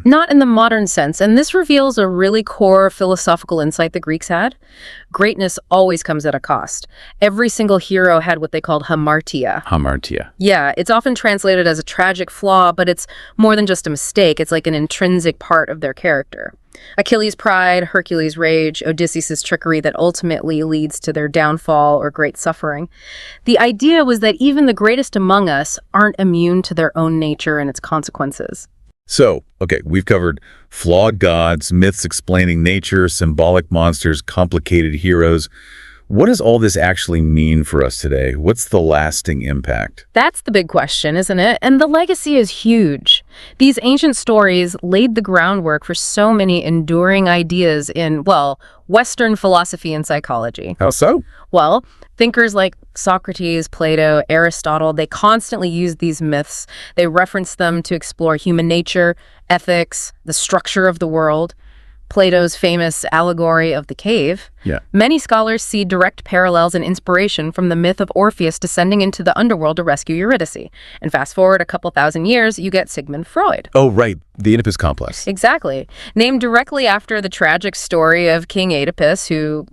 Not in the modern sense, and this reveals a really core philosophical insight the Greeks had. Greatness always comes at a cost. Every single hero had what they called hamartia. Hamartia. Yeah, it's often translated as a tragic flaw, but it's more than just a mistake. It's like an intrinsic part of their character. Achilles' pride, Hercules' rage, Odysseus' trickery that ultimately leads to their downfall or great suffering. The idea was that even the greatest among us aren't immune to their own nature and its consequences. So, okay, we've covered flawed gods, myths explaining nature, symbolic monsters, complicated heroes. What does all this actually mean for us today? What's the lasting impact? That's the big question, isn't it? And the legacy is huge. These ancient stories laid the groundwork for so many enduring ideas in, well, Western philosophy and psychology. How so? Well, thinkers like Socrates, Plato, Aristotle, they constantly used these myths. They referenced them to explore human nature, ethics, the structure of the world. Plato's famous allegory of the cave. Yeah. Many scholars see direct parallels and inspiration from the myth of Orpheus descending into the underworld to rescue Eurydice. And fast forward a couple thousand years, you get Sigmund Freud. Oh, right. The Oedipus complex. Exactly. Named directly after the tragic story of King Oedipus, who,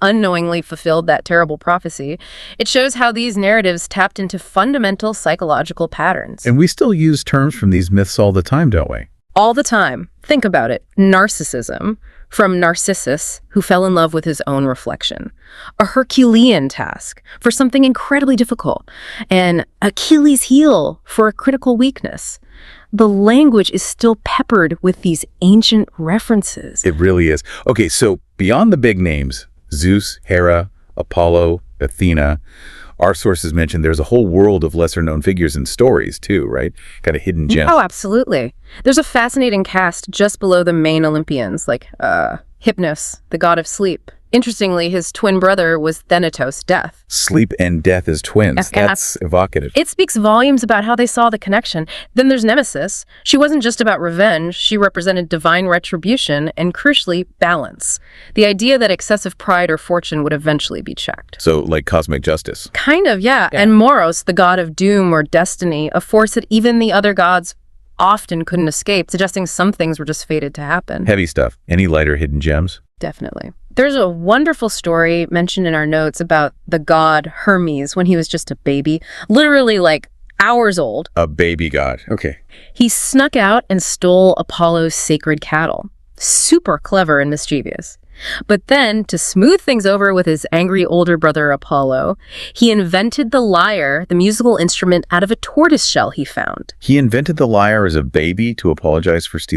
unknowingly fulfilled that terrible prophecy. It shows how these narratives tapped into fundamental psychological patterns. And we still use terms from these myths all the time, don't we? All the time. Think about it. Narcissism, from Narcissus, who fell in love with his own reflection. A Herculean task, for something incredibly difficult. An Achilles' heel, for a critical weakness. The language is still peppered with these ancient references. It really is. Okay, so beyond the big names, Zeus, Hera, Apollo, Athena, our sources mentioned there's a whole world of lesser-known figures and stories, too, right? Kind of hidden gems. Oh, absolutely. There's a fascinating cast just below the main Olympians, like Hypnos, the god of sleep. Interestingly, his twin brother was Thanatos, death. Sleep and death as twins. That's evocative. It speaks volumes about how they saw the connection. Then there's Nemesis. She wasn't just about revenge. She represented divine retribution and, crucially, balance. The idea that excessive pride or fortune would eventually be checked. So, like cosmic justice. Kind of, yeah. And Moros, the god of doom or destiny, a force that even the other gods often couldn't escape, suggesting some things were just fated to happen. Heavy stuff. Any lighter hidden gems? Definitely. There's a wonderful story mentioned in our notes about the god Hermes when he was just a baby, literally like hours old. A baby god. Okay. He snuck out and stole Apollo's sacred cattle. Super clever and mischievous. But then, to smooth things over with his angry older brother Apollo, he invented the lyre, the musical instrument, out of a tortoise shell he found. He invented the lyre as a baby to apologize for stealing